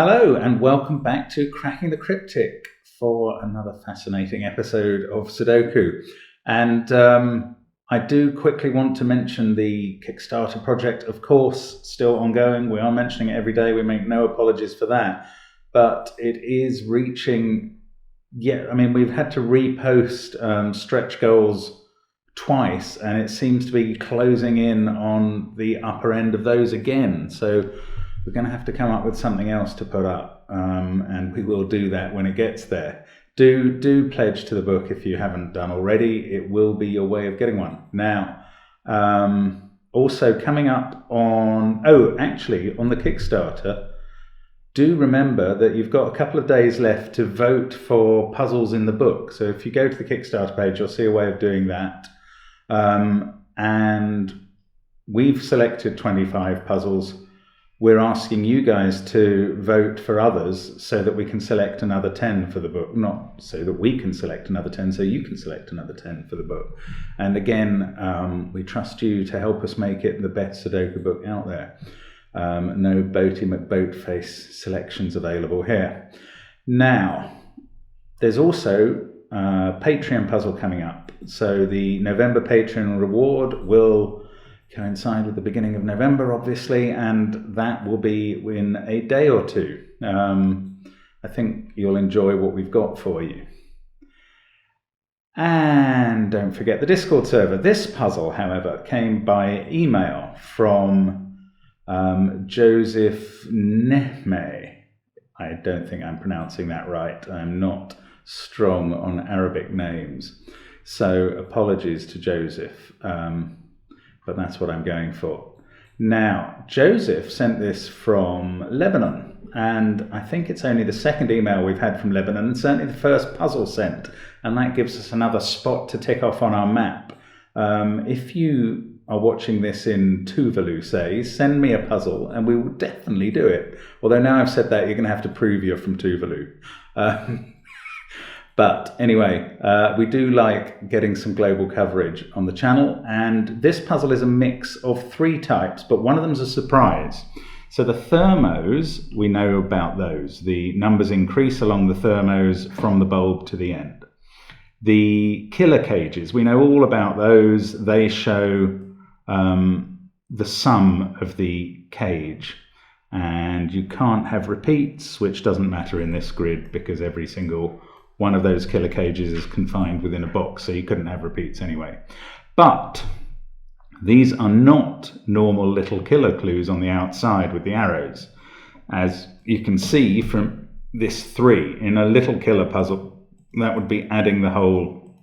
Hello and welcome back to Cracking the Cryptic for another fascinating episode of Sudoku. And I do quickly want to mention the Kickstarter project, of course, still ongoing. We are mentioning it every day. We make no apologies for that. But it is reaching, we've had to repost stretch goals twice, and it seems to be closing in on the upper end of those again. So we're going to have to come up with something else to put up, and we will do that when it gets there. Do pledge to the book if you haven't done already. It will be your way of getting one. Now, also coming up on the Kickstarter, do remember that you've got a couple of days left to vote for puzzles in the book. So if you go to the Kickstarter page, you'll see a way of doing that. And we've selected 25 puzzles. We're asking you guys to vote for others so that we can select another 10 for the book. Not so that we can select another 10, so you can select another 10 for the book. And again, we trust you to help us make it the best Sudoku book out there. No Boaty McBoatface selections available here. Now, there's also a Patreon puzzle coming up. So the November Patreon reward will coincide with the beginning of November, obviously, and that will be in a day or two. I think you'll enjoy what we've got for you. And don't forget the Discord server. This puzzle, however, came by email from Joseph Nehme. I don't think I'm pronouncing that right. I'm not strong on Arabic names. So apologies to Joseph. But that's what I'm going for. Now, Joseph sent this from Lebanon, and I think it's only the second email we've had from Lebanon, and certainly the first puzzle sent, and that gives us another spot to tick off on our map. If you are watching this in Tuvalu, say, send me a puzzle, and we will definitely do it. Although now I've said that, you're going to have to prove you're from Tuvalu. But anyway, we do like getting some global coverage on the channel, and this puzzle is a mix of 3 types, but one of them is a surprise. So the thermos, we know about those. The numbers increase along the thermos from the bulb to the end. The killer cages, we know all about those. They show the sum of the cage, and you can't have repeats, which doesn't matter in this grid because every single one of those killer cages is confined within a box, so you couldn't have repeats anyway. But these are not normal little killer clues on the outside with the arrows. As you can see from this 3, in a little killer puzzle, that would be adding the whole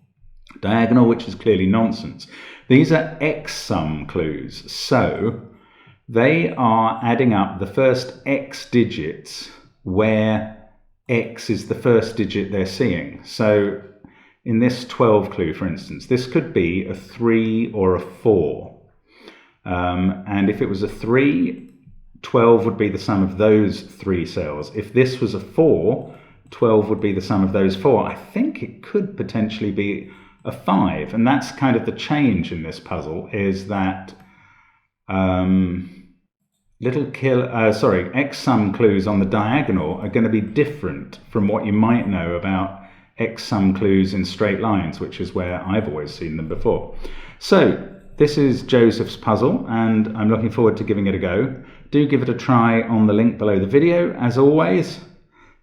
diagonal, which is clearly nonsense. These are X-sum clues, so they are adding up the first X digits where X is the first digit they're seeing. So in this 12 clue, for instance, this could be a 3 or a 4. And if it was a 3, 12 would be the sum of those 3 cells. If this was a 4, 12 would be the sum of those 4. I think it could potentially be a 5. And that's kind of the change in this puzzle, is that X-sum clues on the diagonal are going to be different from what you might know about X-sum clues in straight lines, which is where I've always seen them before. So this is Joseph's puzzle, and I'm looking forward to giving it a go. Do give it a try on the link below the video, as always,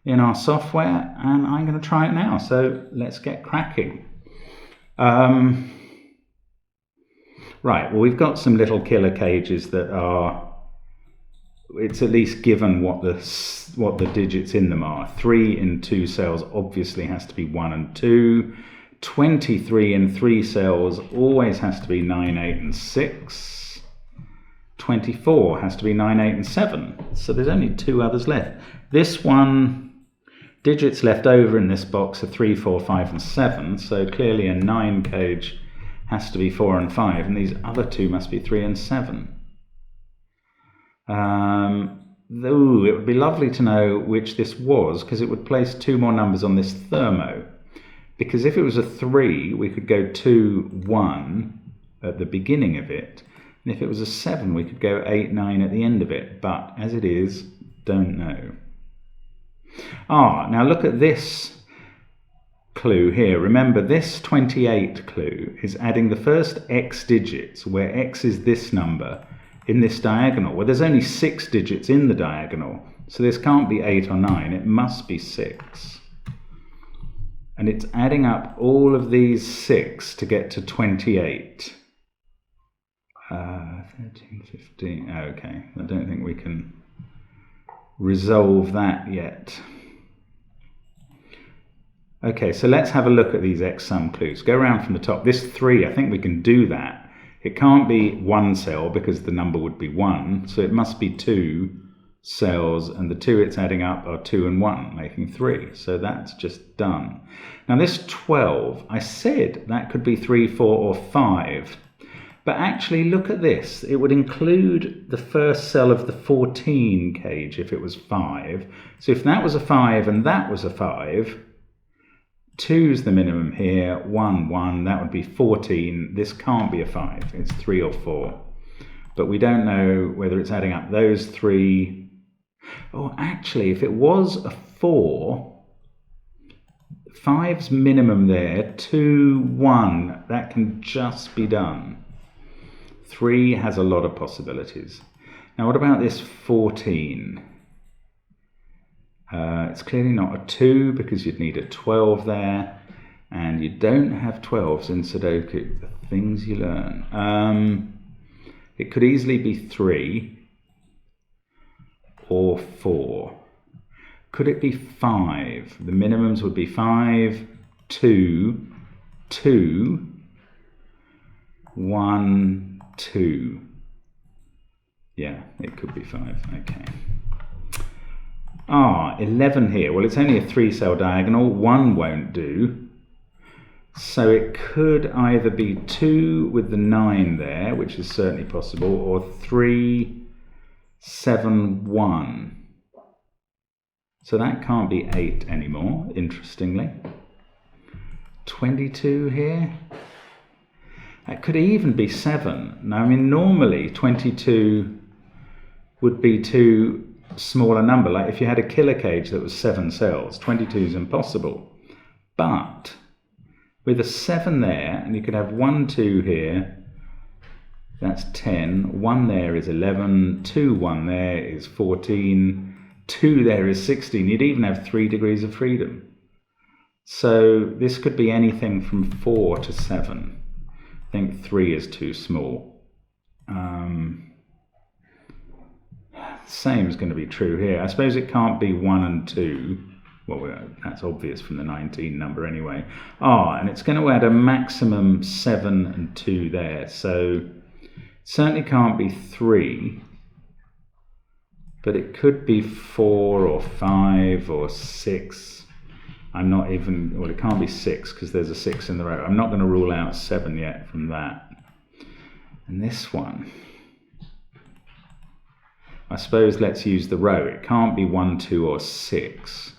in our software, and I'm going to try it now. So let's get cracking. Right, well, we've got some little killer cages that are, it's at least given what the digits in them are. 3 in 2 cells obviously has to be 1 and 2. 23 in 3 cells always has to be 9, 8 and 6. 24 has to be 9, 8 and 7. So there's only 2 others left. This one, digits left over in this box are 3, 4, 5 and 7. So clearly a 9 cage has to be 4 and 5, and these other 2 must be 3 and 7. It would be lovely to know which this was, because it would place 2 more numbers on this thermo. Because if it was a 3, we could go 2, 1 at the beginning of it. And if it was a 7, we could go 8, 9 at the end of it. But as it is, don't know. Now look at this clue here. Remember, this 28 clue is adding the first x digits, where x is this number, in this diagonal. Well, there's only 6 digits in the diagonal, so this can't be 8 or 9, it must be 6. And it's adding up all of these 6 to get to 28. 13, 15, okay, I don't think we can resolve that yet. Okay, so let's have a look at these x sum clues. Go around from the top. This 3, I think we can do that. It can't be 1 cell because the number would be 1, so it must be 2 cells, and the 2 it's adding up are 2 and 1, making 3. So that's just done. Now this 12, I said that could be 3, 4, or 5. But actually, look at this. It would include the first cell of the 14 cage if it was 5. So if that was a 5 and that was a 5, 2's the minimum here, 1, 1, that would be 14. This can't be a 5, it's 3 or 4. But we don't know whether it's adding up those 3. Oh, actually, if it was a 4, 5's minimum there, 2, 1, that can just be done. 3 has a lot of possibilities. Now what about this 14? It's clearly not a 2 because you'd need a 12 there, and you don't have 12s in Sudoku, the things you learn. It could easily be 3 or 4. Could it be 5? The minimums would be 5, 2, 2, 1, 2. Yeah, it could be 5. Okay. 11 here. Well, it's only a 3-cell diagonal. 1 won't do. So it could either be 2 with the 9 there, which is certainly possible, or 3, 7, 1. So that can't be 8 anymore, interestingly. 22 here. That could even be 7. Now, I mean, normally 22 would be too smaller number. Like if you had a killer cage that was 7 cells, 22 is impossible. But with a 7 there, and you could have 1, 2 here, that's 10. 1 there is 11. 2, 1 there is 14. 2 there is 16. You'd even have 3 degrees of freedom. So this could be anything from 4 to 7. I think 3 is too small. Same is going to be true here. I suppose it can't be 1 and 2. Well, that's obvious from the 19 number anyway. And it's going to add a maximum 7 and 2 there. So it certainly can't be 3. But it could be 4 or 5 or 6. I'm not even, well, it can't be 6 because there's a 6 in the row. I'm not going to rule out 7 yet from that. And this one, I suppose let's use the row. It can't be 1, 2, or 6.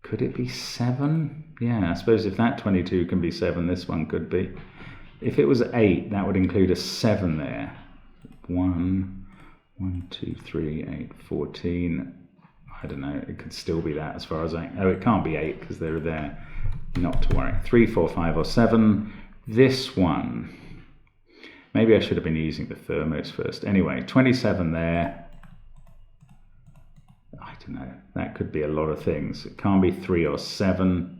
Could it be 7? Yeah, I suppose if that 22 can be 7, this one could be. If it was 8, that would include a 7 there. 1, 2, 3, 8, 14. I don't know, it could still be that as far as I... Oh, it can't be 8 because they're there. Not to worry. 3, 4, 5, or 7. This one, maybe I should have been using the thermos first. Anyway, 27 there. I don't know. That could be a lot of things. It can't be 3 or 7.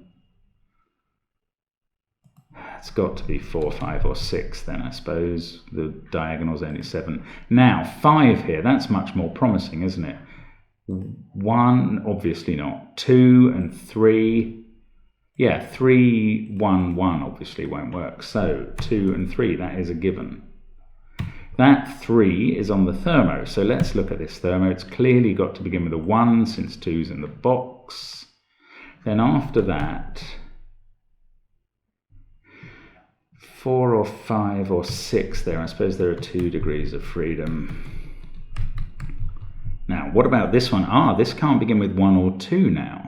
It's got to be 4, 5, or 6 then, I suppose. The diagonal's only 7. Now, 5 here, that's much more promising, isn't it? 1, obviously not. 2 and 3. Yeah, 3, 1, 1 obviously won't work. So 2 and 3, that is a given. That 3 is on the thermo. So let's look at this thermo. It's clearly got to begin with a 1 since 2's in the box. Then after that, 4 or 5 or 6 there. I suppose there are 2 degrees of freedom. Now, what about this one? This can't begin with 1 or 2 now.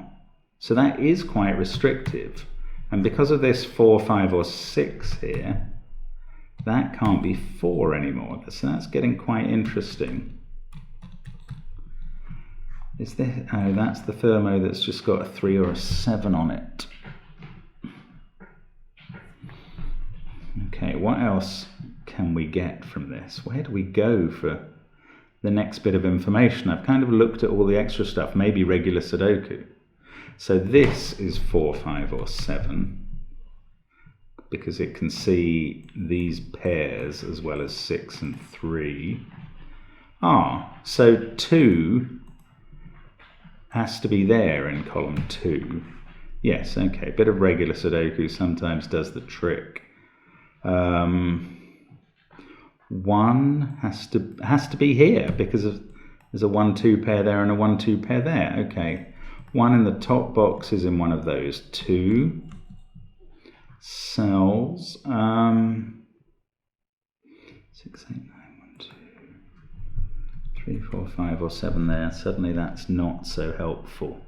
So that is quite restrictive. And because of this 4, 5, or 6 here, That can't be 4 anymore. So that's getting quite interesting. Is this, oh, that's the thermo that's just got a 3 or a 7 on it. Okay, what else can we get from this? Where do we go for the next bit of information? I've kind of looked at all the extra stuff, maybe regular Sudoku. So this is 4, 5, or 7, because it can see these pairs as well as 6 and 3. So 2 has to be there in column 2. Yes, okay, a bit of regular Sudoku sometimes does the trick. 1 has to be here because there's a 1, 2 pair there and a 1, 2 pair there. Okay, 1 in the top box is in one of those 2 cells. 6, 8, 9, 1, 2, 3, 4, 5 or 7 there. Suddenly that's not so helpful.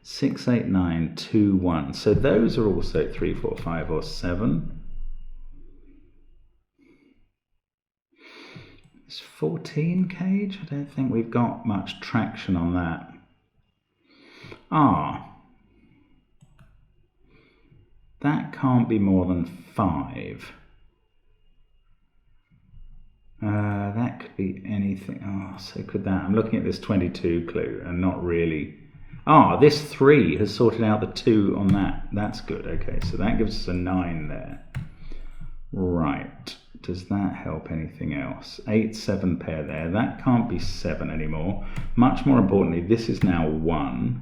6, 8, 9, 2, 1. So those are also 3, 4, 5 or 7. It's 14 cage. I don't think we've got much traction on that. That can't be more than 5. That could be anything. So could that. I'm looking at this 22 clue and not really. This 3 has sorted out the 2 on that. That's good. Okay, so that gives us a 9 there. Right. Does that help anything else? 8, 7 pair there. That can't be 7 anymore. Much more importantly, this is now 1.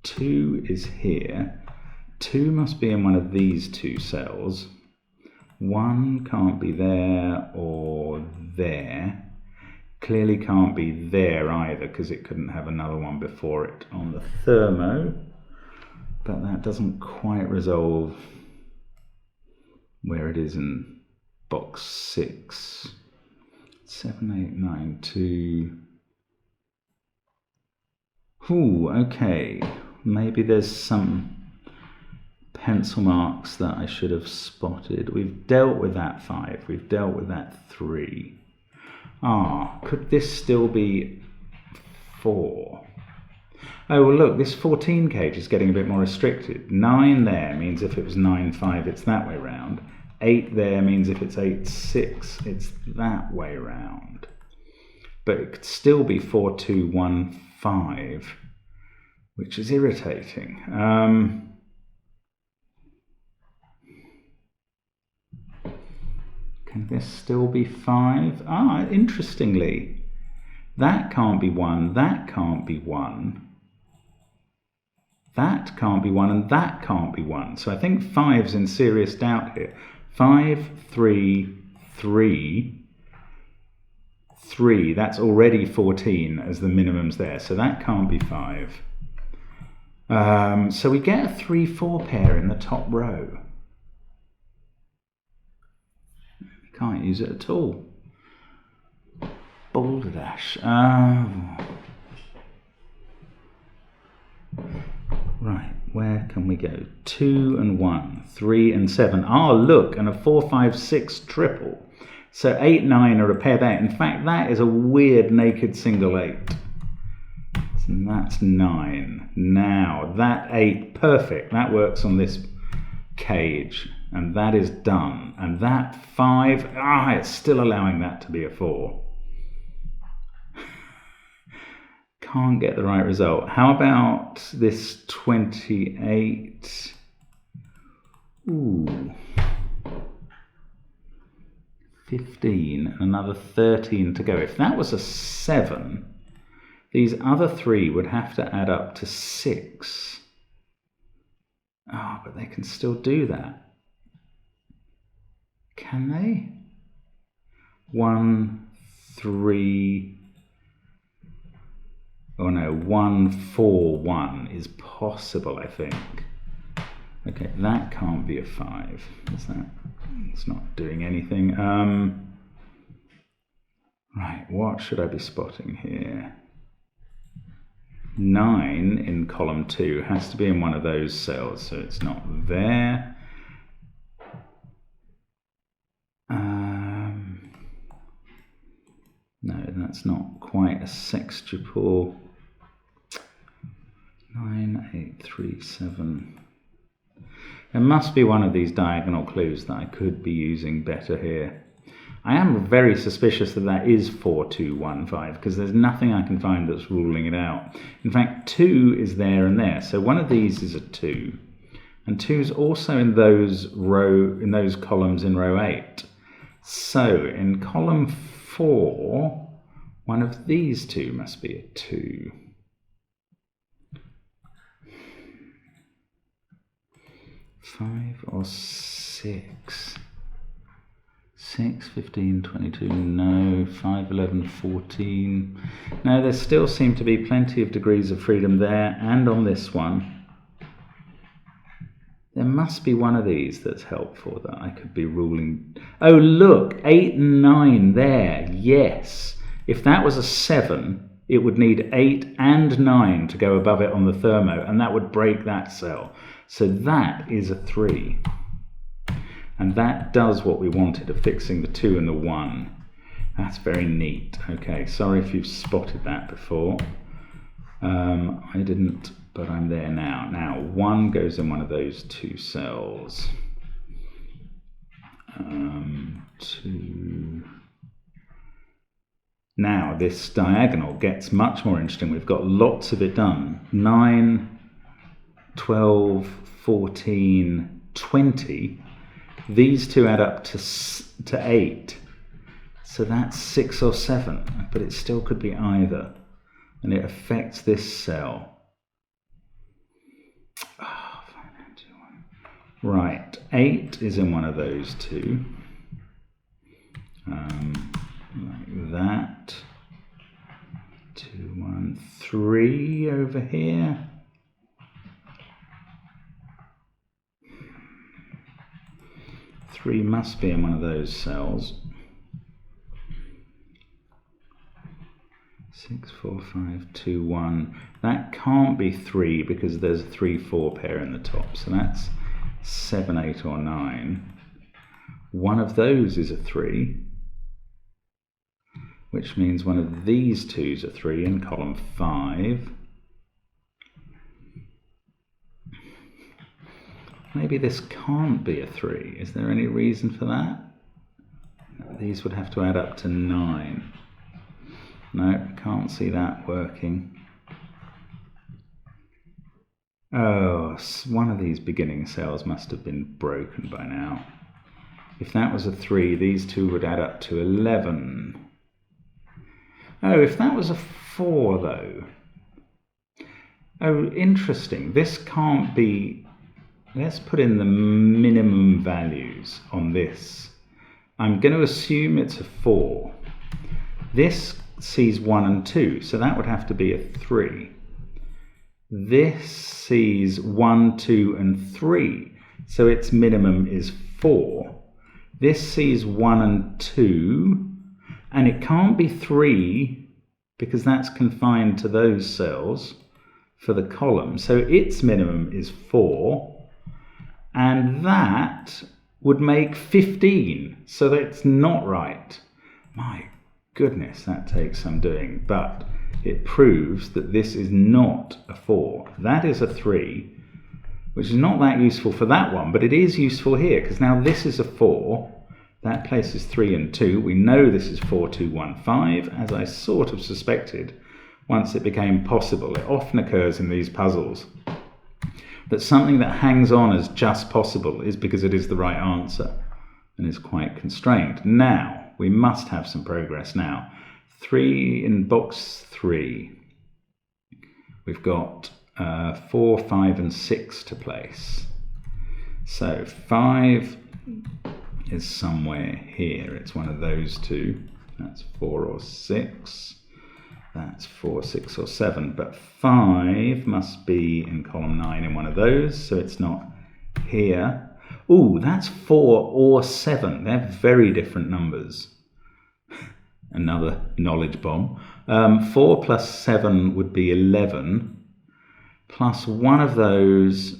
2 is here. 2 must be in one of these 2 cells. 1 can't be there or there. Clearly can't be there either because it couldn't have another one before it on the thermo. But that doesn't quite resolve where it is in box 6. 7, 8, 9, 2. Okay. Maybe there's some pencil marks that I should have spotted. We've dealt with that 5. We've dealt with that 3. Could this still be 4? Oh, well, look, this 14 cage is getting a bit more restricted. 9 there means if it was 9, 5, it's that way round. 8 there means if it's 8, 6, it's that way round. But it could still be 4, 2, 1, 5, which is irritating. Can this still be 5? Interestingly, that can't be 1, that can't be 1. That can't be 1, and that can't be 1. So I think 5's in serious doubt here. 5, 3, 3, 3. That's already 14 as the minimums there. So that can't be 5. So we get a 3, 4 pair in the top row. Can't use it at all. Balderdash. Right, where can we go? 2 and 1, 3 and 7. Look, and a 4, 5, 6 triple. So 8, 9 are a pair there. In fact, that is a weird naked single 8. And that's 9. Now, that 8, perfect. That works on this cage. And that is done. And that 5, it's still allowing that to be a 4. Can't get the right result. How about this 28? 15, and another 13 to go. If that was a 7, these other 3 would have to add up to 6. But they can still do that. Can they? 1, 3. 1, 4, 1 is possible, I think. Okay, that can't be a 5. Is that? It's not doing anything. Right, what should I be spotting here? 9 in column 2 has to be in one of those cells, so it's not there. No, that's not quite a sextuple. 9, 8, 3, 7. There must be one of these diagonal clues that I could be using better here. I am very suspicious that that is 4, 2, 1, 5 because there's nothing I can find that's ruling it out. In fact, 2 is there and there, so one of these is a 2, and 2 is also in those columns in row 8. So in column 4, one of these two must be a 2. Five or 6? 6, 15, 22, no. 5, 11, 14. No, there still seem to be plenty of degrees of freedom there, and on this one. There must be one of these that's helpful that I could be ruling. Oh, look, 8 and 9 there, yes. If that was a 7, it would need 8 and 9 to go above it on the thermo, and that would break that cell. So that is a 3. And that does what we wanted, of fixing the 2 and the 1. That's very neat. Okay, sorry if you've spotted that before. I didn't, but I'm there now. Now, 1 goes in one of those 2 cells. 2. Now, this diagonal gets much more interesting. We've got lots of it done. 9, 12, 14, 20. These two add up to 8. So that's 6 or 7, but it still could be either. And it affects this cell. Oh, 5, 9, 2, 1. Right, 8 is in one of those two. Like that. 2, 1, 3 over here. 3 must be in one of those cells. 6, 4, 5, 2, 1. That can't be 3 because there's a 3, 4 pair in the top. So that's 7, 8, or 9. One of those is a 3, which means one of these two is a 3 in column 5. Maybe this can't be a 3. Is there any reason for that? These would have to add up to 9. No, can't see that working. Oh, one of these beginning cells must have been broken by now. If that was a 3, these two would add up to 11. Oh, if that was a 4, though. Oh, interesting. This can't be... Let's put in the minimum values on this. I'm going to assume it's a 4. This sees 1 and 2, so that would have to be a 3. This sees 1, 2, and 3, so its minimum is 4. This sees 1 and 2, and it can't be 3 because that's confined to those cells for the column. So its minimum is 4. And that would make 15, so that's not right. My goodness, that takes some doing, but it proves that this is not a 4. That is a 3, which is not that useful for that one, but it is useful here, because now this is a 4. That places 3 and 2. We know this is 4, 2, 1, 5, as I sort of suspected once it became possible. It often occurs in these puzzles that something that hangs on as just possible is because it is the right answer and is quite constrained. Now, we must have some progress now. 3 in box 3. We've got 4, 5, and 6 to place. So 5 is somewhere here. It's one of those two. That's 4 or 6. That's 4, 6, or 7, but 5 must be in column 9 in one of those, so it's not here. Ooh, that's 4 or 7. They're very different numbers. Another knowledge bomb. 4 plus 7 would be 11, plus one of those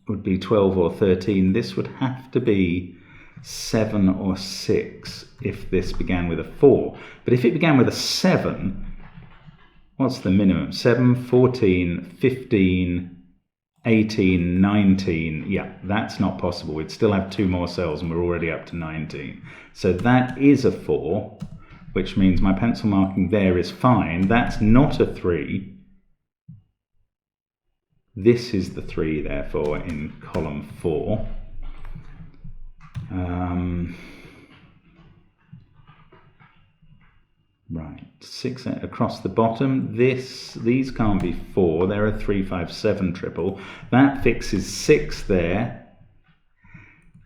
would be 12 or 13. This would have to be 7 or 6 if this began with a 4. But if it began with a 7, what's the minimum? 7, 14, 15, 18, 19. Yeah, that's not possible. We'd still have 2 more cells and we're already up to 19. So that is a 4, which means my pencil marking there is fine. That's not a 3. This is the 3, therefore, in column 4. Right, 6 across the bottom. These can't be 4. They're a 3, 5, 7 triple. That fixes 6 there.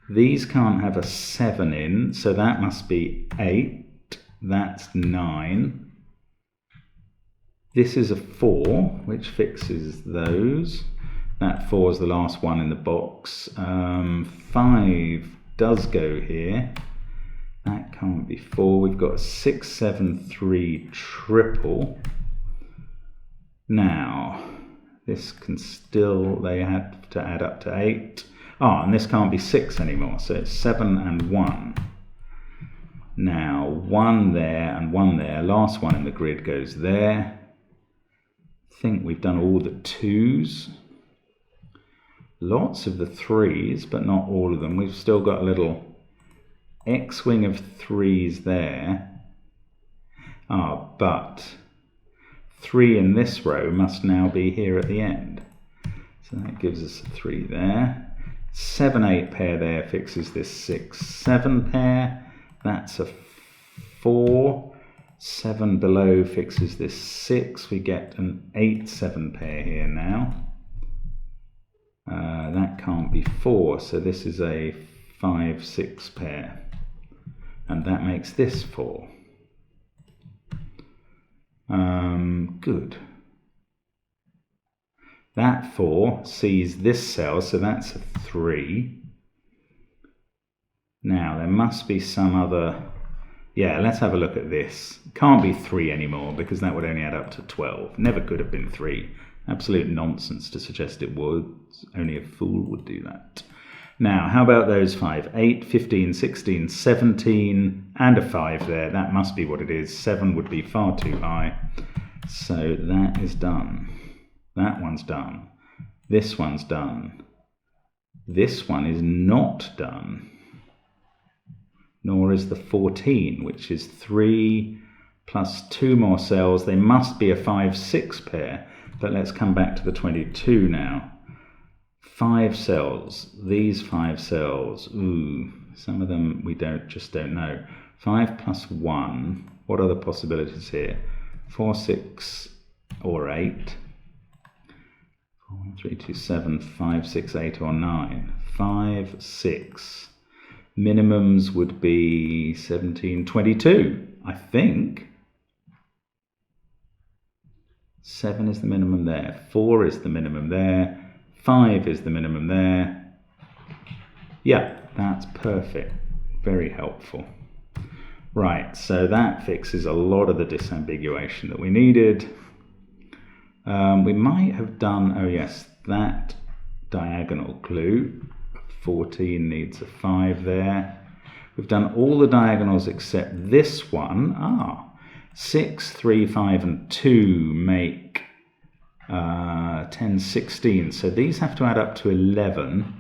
These can't have a 7 in, so that must be 8. That's 9. This is a 4, which fixes those. That 4 is the last one in the box. 5 does go here. That can't be 4. We've got a 6, 7, 3 triple. Now, this can still, they had to add up to 8. And this can't be 6 anymore, so it's 7 and 1. Now, 1 there and 1 there. Last one in the grid goes there. I think we've done all the 2s. Lots of the 3s, but not all of them. We've still got a little X-wing of 3s there. But 3 in this row must now be here at the end. So that gives us a 3 there. 7, 8 pair there fixes this 6, 7 pair. That's a 4. 7 below fixes this 6. We get an 8, 7 pair here now. That can't be 4, so this is a 5, 6 pair. And that makes this 4. Good. That 4 sees this cell, so that's a 3. Now, there must be some other... Yeah, let's have a look at this. Can't be 3 anymore, because that would only add up to 12. Never could have been 3. Absolute nonsense to suggest it would. Only a fool would do that. Now, how about those 5? 8, 15, 16, 17, and a 5 there. That must be what it is. 7 would be far too high. So that is done. That one's done. This one's done. This one is not done. Nor is the 14, which is 3 plus 2 more cells. They must be a 5, 6 pair. But let's come back to the 22 now. 5 cells. These 5 cells. Ooh, some of them we just don't know. 5 plus 1. What are the possibilities here? 4, 6, or 8. 4, 3, 2, 7, 5, 6, 8, or 9. 5, 6. Minimums would be 17, 22, I think. 7 is the minimum there. 4 is the minimum there. 5 is the minimum there. Yeah, that's perfect. Very helpful. Right, so that fixes a lot of the disambiguation that we needed. We might have done, oh yes, that diagonal clue. 14 needs a 5 there. We've done all the diagonals except this one. 6, 3, 5, and 2 make 10, 16. So these have to add up to 11.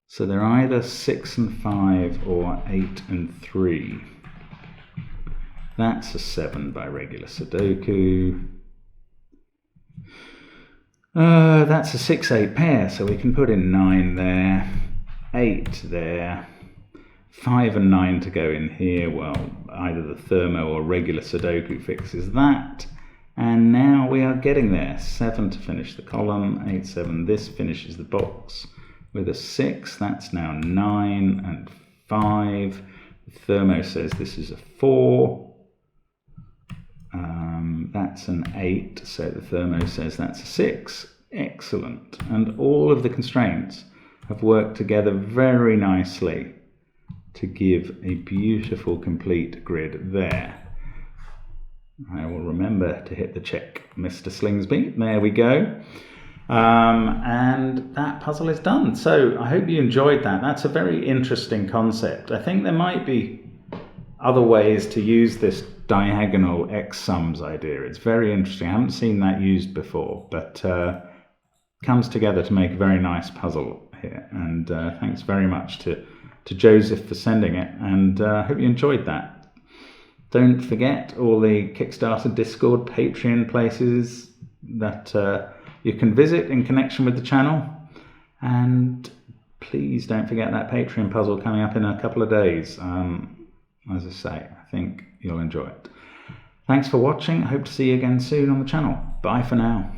So they're either 6 and 5 or 8 and 3. That's a 7 by regular Sudoku. That's a 6, 8 pair, so we can put in 9 there, 8 there, 5 and 9 to go in here. Well, either the thermo or regular Sudoku fixes that. And now we are getting there. 7 to finish the column, 8, 7. This finishes the box with a 6. That's now 9 and 5. The thermo says this is a 4. That's an 8, so the thermo says that's a 6. Excellent. And all of the constraints have worked together very nicely to give a beautiful complete grid there. I will remember to hit the check, Mr. Slingsby. There we go. And that puzzle is done. So I hope you enjoyed that. That's a very interesting concept. I think there might be other ways to use this diagonal X sums idea. It's very interesting. I haven't seen that used before, but comes together to make a very nice puzzle here. And thanks very much to Joseph for sending it, and I hope you enjoyed that. Don't forget all the Kickstarter, Discord, Patreon places that you can visit in connection with the channel. And please don't forget that Patreon puzzle coming up in a couple of days. As I say, I think you'll enjoy it. Thanks for watching. I hope to see you again soon on the channel. Bye for now.